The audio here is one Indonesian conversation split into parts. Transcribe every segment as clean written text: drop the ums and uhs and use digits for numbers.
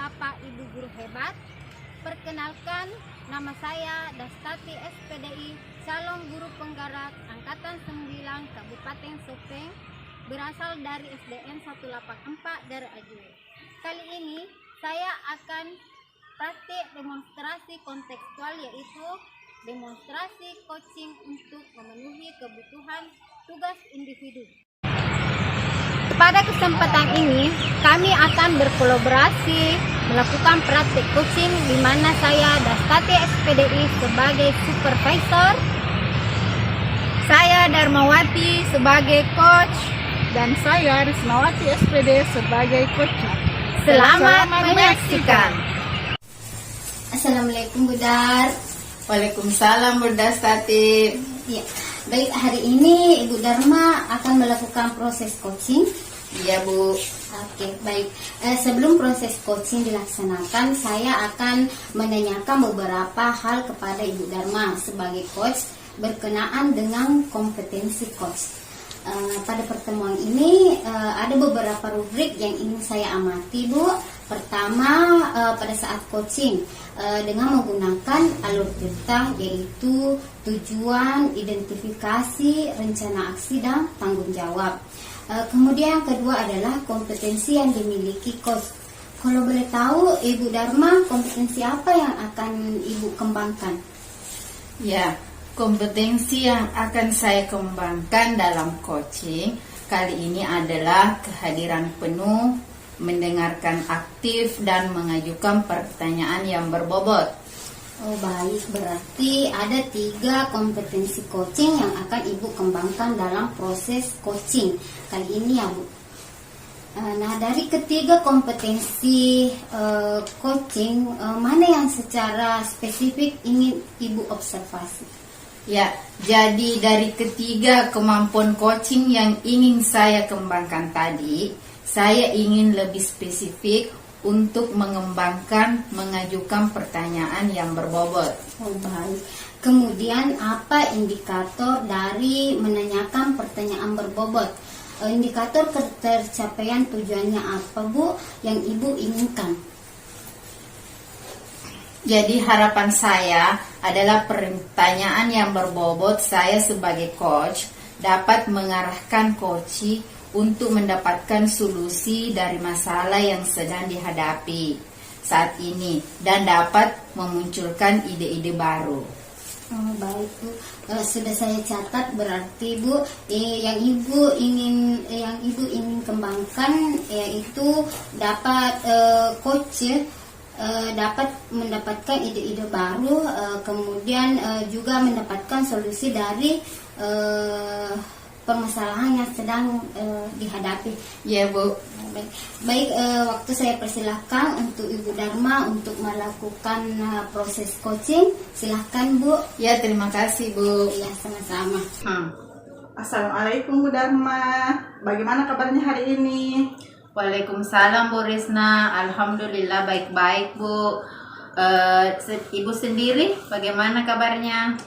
Bapak Ibu guru hebat. Perkenalkan, nama saya Dastati SPDI, calon guru penggerak Angkatan 9 Kabupaten Sopeng, berasal dari SDN 184 Darul Ajur. Kali ini saya akan praktik demonstrasi kontekstual, yaitu demonstrasi coaching untuk memenuhi kebutuhan tugas individu. Pada kesempatan ini, kami akan berkolaborasi melakukan praktik coaching di mana saya Dastati SPDI sebagai supervisor, saya Darmawati sebagai coach, dan saya Rismawati SPD sebagai coach. Selamat menyaksikan. Assalamualaikum Bu Dar. Waalaikumsalam Bu Dastati. Ya, baik, hari ini Ibu Darma akan melakukan proses coaching. Iya Bu. Oke, baik. Sebelum proses coaching dilaksanakan, saya akan menanyakan beberapa hal kepada Ibu Darma sebagai coach berkenaan dengan kompetensi coach. Pada pertemuan ini ada beberapa rubrik yang ingin saya amati, Bu. Pertama, pada saat coaching dengan menggunakan alur cerita, yaitu tujuan, identifikasi, rencana aksi, dan tanggung jawab. Kemudian yang kedua adalah kompetensi yang dimiliki coach. Kalau boleh tahu, Ibu Darma, kompetensi apa yang akan Ibu kembangkan? Ya, kompetensi yang akan saya kembangkan dalam coaching kali ini adalah kehadiran penuh, mendengarkan aktif, dan mengajukan pertanyaan yang berbobot. Oh baik, berarti ada 3 kompetensi coaching yang akan Ibu kembangkan dalam proses coaching kali ini ya Bu. Nah, dari ketiga kompetensi coaching, mana yang secara spesifik ingin Ibu observasi? Ya, jadi dari ketiga kemampuan coaching yang ingin saya kembangkan tadi, saya ingin lebih spesifik untuk mengembangkan mengajukan pertanyaan yang berbobot. Oh baik. Kemudian apa indikator dari menanyakan pertanyaan berbobot? Indikator ketercapaian tujuannya apa Bu yang Ibu inginkan? Jadi harapan saya adalah pertanyaan yang berbobot saya sebagai coach dapat mengarahkan coachee untuk mendapatkan solusi dari masalah yang sedang dihadapi saat ini dan dapat memunculkan ide-ide baru. Oh, baik Bu, sudah saya catat. Berarti Bu, yang Ibu ingin kembangkan yaitu dapat coach dapat mendapatkan ide-ide baru, kemudian juga mendapatkan solusi dari permasalahan yang sedang dihadapi. Ya Bu. Baik, waktu saya persilahkan untuk Ibu Darma untuk melakukan proses coaching. Silahkan Bu. Ya, terima kasih Bu. Ya, sama-sama. Assalamualaikum Bu Darma. Bagaimana kabarnya hari ini? Waalaikumsalam Bu Risna. Alhamdulillah baik-baik Bu. Ibu sendiri bagaimana kabarnya?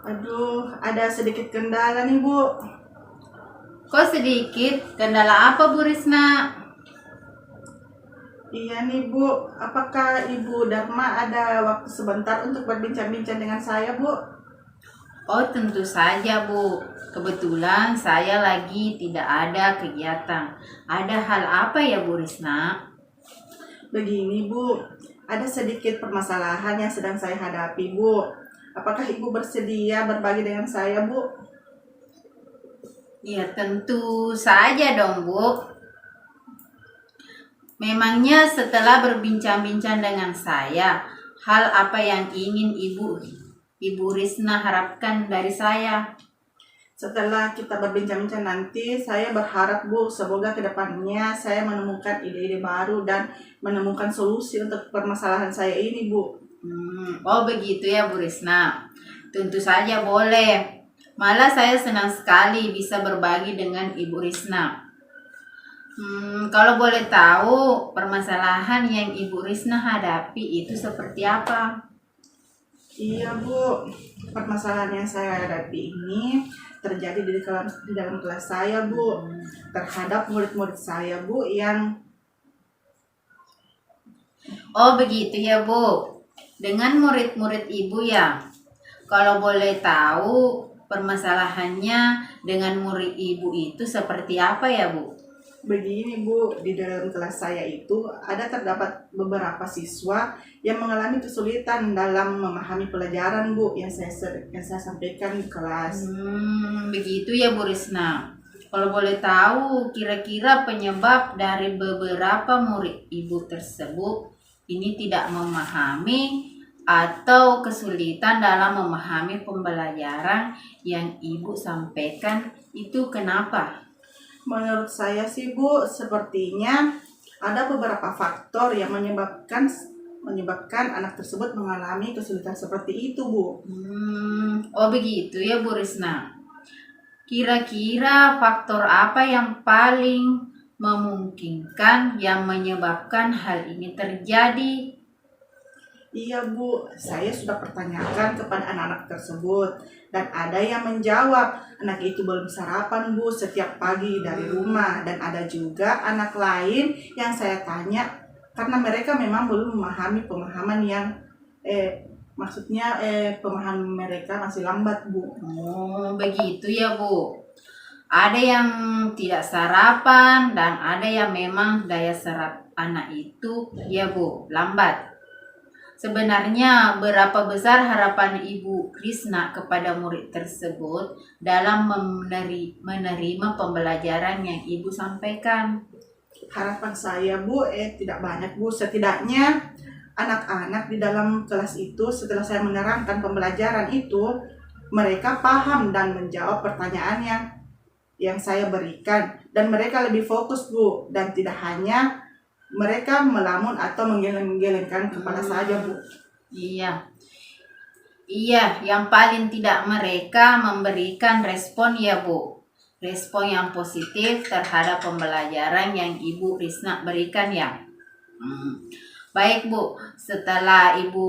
Aduh, ada sedikit kendala nih Bu. Kok sedikit? Kendala apa Bu Risna? Iya nih Bu, apakah Ibu Darma ada waktu sebentar untuk berbincang-bincang dengan saya Bu? Oh tentu saja Bu. Kebetulan saya lagi tidak ada kegiatan. Ada hal apa ya Bu Risna? Begini Bu, ada sedikit permasalahan yang sedang saya hadapi Bu. Apakah Ibu bersedia berbagi dengan saya Bu? Ya tentu saja dong Bu. Memangnya setelah berbincang-bincang dengan saya, hal apa yang ingin Ibu Risna harapkan dari saya? Setelah kita berbincang-bincang nanti, saya berharap Bu, semoga kedepannya saya menemukan ide-ide baru dan menemukan solusi untuk permasalahan saya ini Bu. Oh begitu ya Bu Risna. Tentu saja boleh. Malah saya senang sekali bisa berbagi dengan Ibu Risna. Kalau boleh tahu, permasalahan yang Ibu Risna hadapi itu seperti apa? Iya Bu, permasalahan yang saya hadapi ini terjadi di dalam kelas saya Bu, terhadap murid-murid saya Bu yang Oh begitu ya Bu. Dengan murid-murid Ibu ya. Kalau boleh tahu permasalahannya dengan murid Ibu itu seperti apa ya Bu? Begini Bu, di dalam kelas saya itu terdapat beberapa siswa yang mengalami kesulitan dalam memahami pelajaran Bu yang saya sampaikan di kelas. Begitu ya Bu Risna. Kalau boleh tahu kira-kira penyebab dari beberapa murid Ibu tersebut ini tidak memahami atau kesulitan dalam memahami pembelajaran yang Ibu sampaikan itu kenapa? Menurut saya sih Bu, sepertinya ada beberapa faktor yang menyebabkan anak tersebut mengalami kesulitan seperti itu Bu. Oh begitu ya Bu Risna. Kira-kira faktor apa yang paling memungkinkan yang menyebabkan hal ini terjadi? Iya Bu, saya sudah pertanyakan kepada anak-anak tersebut dan ada yang menjawab anak itu belum sarapan Bu setiap pagi dari rumah, dan ada juga anak lain yang saya tanya karena mereka memang belum memahami pemahaman yang pemahaman mereka masih lambat Bu. Oh begitu ya Bu. Ada yang tidak sarapan dan ada yang memang daya serap anak itu ya Bu lambat. Sebenarnya berapa besar harapan Ibu Krisna kepada murid tersebut dalam menerima pembelajaran yang Ibu sampaikan? Harapan saya Bu, tidak banyak Bu. Setidaknya anak-anak di dalam kelas itu setelah saya menerangkan pembelajaran itu, mereka paham dan menjawab pertanyaan yang saya berikan, dan mereka lebih fokus Bu, dan tidak hanya mereka melamun atau menggeleng-gelengkan kepala saja Bu. Iya, yang paling tidak mereka memberikan respon ya Bu. Respon yang positif terhadap pembelajaran yang Ibu Risna berikan ya. Baik Bu, setelah Ibu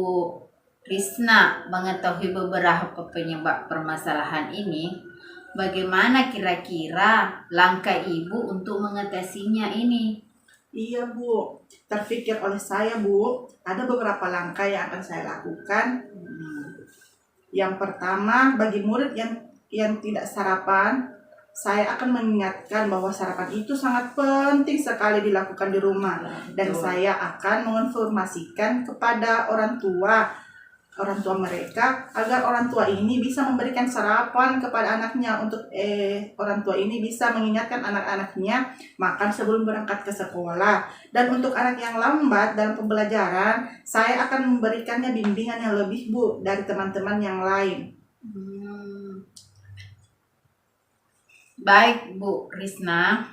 Risna mengetahui beberapa penyebab permasalahan ini, bagaimana kira-kira langkah Ibu untuk mengatasinya ini? Iya Bu, terpikir oleh saya Bu, ada beberapa langkah yang akan saya lakukan. Yang pertama, bagi murid yang tidak sarapan, saya akan mengingatkan bahwa sarapan itu sangat penting sekali dilakukan di rumah. Dan saya akan menginformasikan kepada orang tua mereka agar orang tua ini bisa memberikan sarapan kepada anaknya, untuk orang tua ini bisa mengingatkan anak-anaknya makan sebelum berangkat ke sekolah. Dan untuk anak yang lambat dalam pembelajaran, saya akan memberikannya bimbingan yang lebih Bu dari teman-teman yang lain. Baik Bu Risna,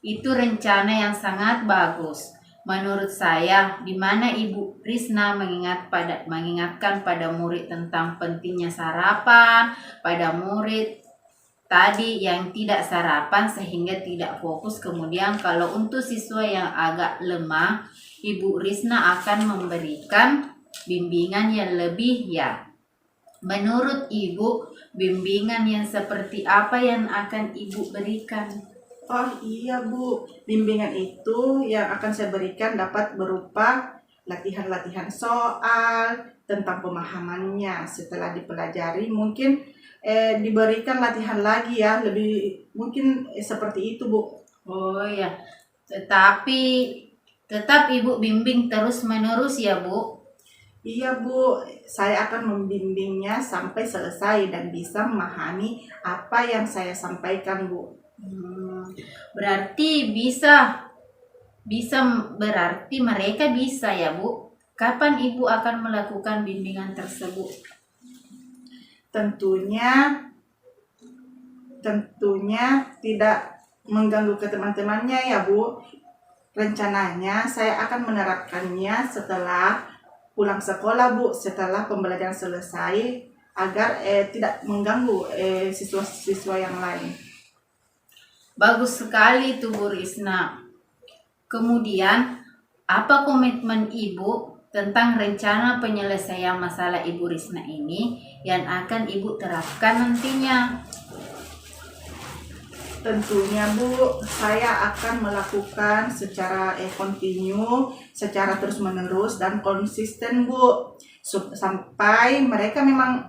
itu rencana yang sangat bagus. Menurut saya, di mana Ibu Risna mengingatkan pada murid tentang pentingnya sarapan, pada murid tadi yang tidak sarapan sehingga tidak fokus. Kemudian kalau untuk siswa yang agak lemah, Ibu Risna akan memberikan bimbingan yang lebih ya. Menurut Ibu, bimbingan yang seperti apa yang akan Ibu berikan? Oh iya Bu, bimbingan itu yang akan saya berikan dapat berupa latihan-latihan soal tentang pemahamannya. Setelah dipelajari mungkin diberikan latihan lagi ya, lebih mungkin seperti itu Bu. Oh ya, tetapi tetap Ibu bimbing terus menerus ya Bu? Iya Bu, saya akan membimbingnya sampai selesai dan bisa memahami apa yang saya sampaikan Bu. Berarti berarti mereka bisa ya Bu? Kapan Ibu akan melakukan bimbingan tersebut? Tentunya tidak mengganggu ke teman-temannya ya Bu. Rencananya saya akan menerapkannya setelah pulang sekolah Bu, setelah pembelajaran selesai, agar tidak mengganggu siswa-siswa yang lain. Bagus sekali itu Bu Risna. Kemudian, apa komitmen Ibu tentang rencana penyelesaian masalah Ibu Risna ini yang akan Ibu terapkan nantinya? Tentunya Bu, saya akan melakukan secara kontinu, secara terus-menerus dan konsisten Bu, sampai mereka memang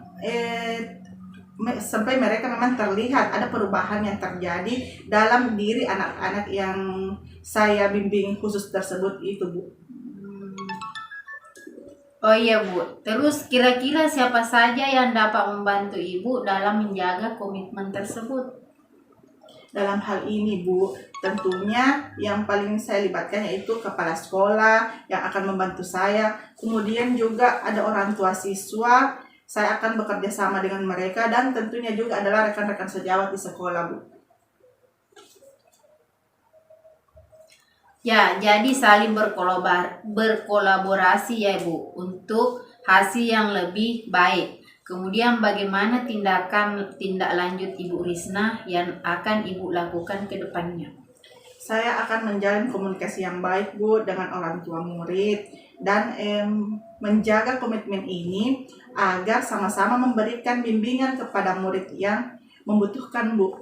terlihat ada perubahan yang terjadi dalam diri anak-anak yang saya bimbing khusus tersebut itu Bu. Oh iya Bu, terus kira-kira siapa saja yang dapat membantu Ibu dalam menjaga komitmen tersebut? Dalam hal ini Bu, tentunya yang paling saya libatkan yaitu kepala sekolah yang akan membantu saya. Kemudian juga ada orang tua siswa, saya akan bekerja sama dengan mereka, dan tentunya juga adalah rekan-rekan sejawat di sekolah Bu. Ya, jadi saling berkolaborasi ya Bu untuk hasil yang lebih baik. Kemudian bagaimana tindak lanjut Ibu Risna yang akan Ibu lakukan ke depannya? Saya akan menjalin komunikasi yang baik Bu dengan orang tua murid dan menjaga komitmen ini agar sama-sama memberikan bimbingan kepada murid yang membutuhkan Bu.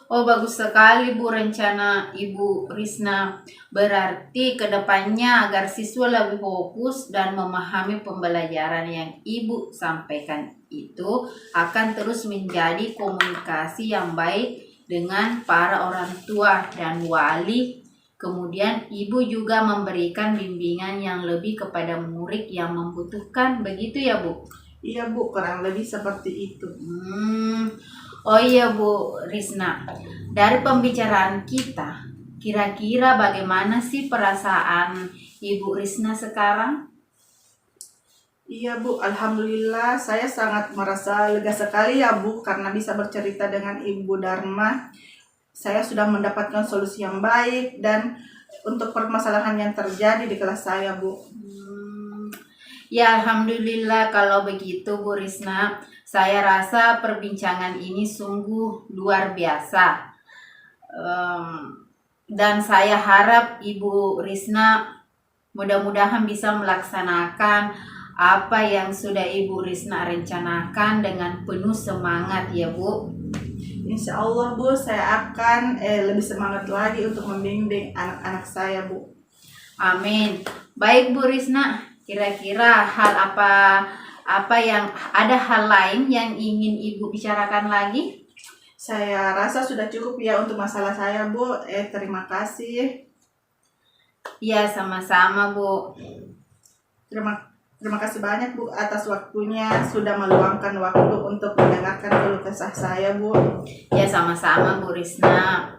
Oh bagus sekali Bu rencana Ibu Risna. Berarti kedepannya agar siswa lebih fokus dan memahami pembelajaran yang Ibu sampaikan itu akan terus menjadi komunikasi yang baik dengan para orang tua dan wali. Kemudian Ibu juga memberikan bimbingan yang lebih kepada murid yang membutuhkan, begitu ya Bu? Iya Bu, kurang lebih seperti itu. Oh iya Bu Risna, dari pembicaraan kita, kira-kira bagaimana sih perasaan Ibu Risna sekarang? Iya Bu, alhamdulillah saya sangat merasa lega sekali ya Bu, karena bisa bercerita dengan Ibu Dharma. Saya sudah mendapatkan solusi yang baik dan untuk permasalahan yang terjadi di kelas saya Bu. Ya alhamdulillah kalau begitu Bu Risna. Saya rasa perbincangan ini sungguh luar biasa. Dan saya harap Ibu Risna mudah-mudahan bisa melaksanakan apa yang sudah Ibu Risna rencanakan dengan penuh semangat ya Bu. Insya Allah Bu, saya akan lebih semangat lagi untuk membimbing anak-anak saya Bu. Amin. Baik Bu Risna, kira-kira ada hal lain yang ingin Ibu bicarakan lagi? Saya rasa sudah cukup ya untuk masalah saya Bu. Terima kasih. Ya sama-sama Bu. Terima kasih banyak Bu atas waktunya, sudah meluangkan waktu untuk mendengarkan keluh kesah saya Bu. Ya sama-sama Bu Risna.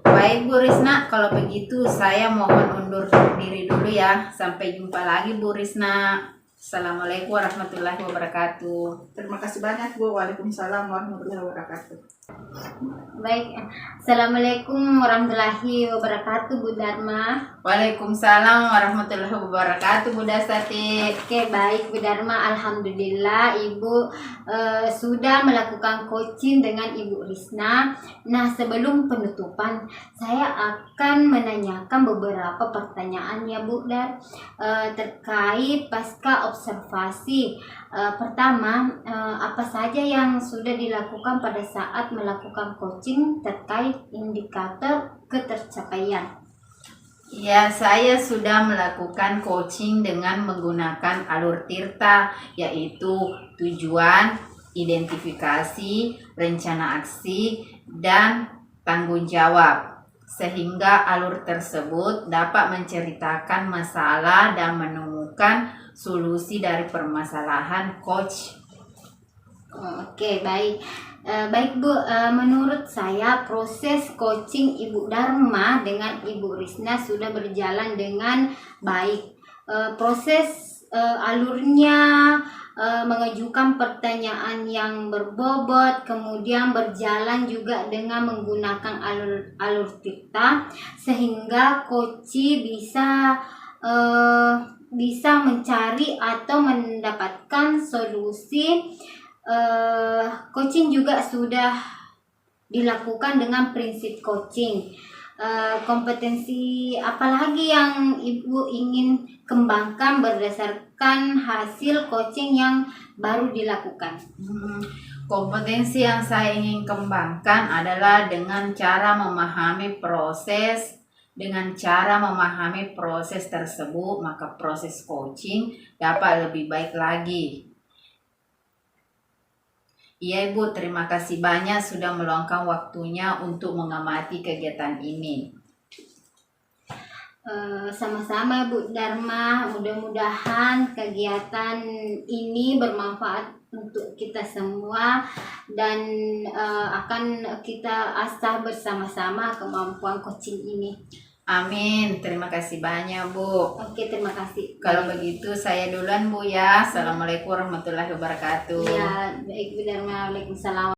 Baik Bu Risna, kalau begitu saya mohon undur diri dulu ya. Sampai jumpa lagi Bu Risna. Assalamualaikum warahmatullahi wabarakatuh. Terima kasih banyak Bu. Waalaikumsalam warahmatullahi wabarakatuh. Baik, Assalamualaikum warahmatullahi wabarakatuh Bu Dharma. Waalaikumsalam warahmatullahi wabarakatuh Bu Dasati. Oke, baik Bu Dharma, alhamdulillah Ibu sudah melakukan coaching dengan Ibu Risna. Nah, sebelum penutupan saya akan menanyakan beberapa pertanyaan ya Bu Dar terkait pasca observasi. Pertama, apa saja yang sudah dilakukan pada saat melakukan coaching terkait indikator ketercapaian? Ya, saya sudah melakukan coaching dengan menggunakan alur Tirta, yaitu tujuan, identifikasi, rencana aksi, dan tanggung jawab. Sehingga alur tersebut dapat menceritakan masalah dan menemukan solusi dari permasalahan coach. Oke, baik. Baik Bu, menurut saya proses coaching Ibu Dharma dengan Ibu Risna sudah berjalan dengan baik. Proses alurnya mengajukan pertanyaan yang berbobot, kemudian berjalan juga dengan menggunakan alur Tirta, sehingga coach bisa mencari atau mendapatkan solusi. Coaching juga sudah dilakukan dengan prinsip coaching. Kompetensi apalagi yang Ibu ingin kembangkan berdasarkan hasil coaching yang baru dilakukan? Kompetensi yang saya ingin kembangkan adalah dengan cara memahami proses. Dengan cara memahami proses tersebut, maka proses coaching dapat lebih baik lagi. Iya Ibu, terima kasih banyak sudah meluangkan waktunya untuk mengamati kegiatan ini. Sama-sama Bu Dharma, mudah-mudahan kegiatan ini bermanfaat untuk kita semua dan akan kita asah bersama-sama kemampuan coaching ini. Amin, terima kasih banyak Bu. Oke, terima kasih. Kalau begitu saya duluan Bu ya. Assalamualaikum warahmatullahi wabarakatuh. Ya, baik Bu Dharma, Waalaikumsalam.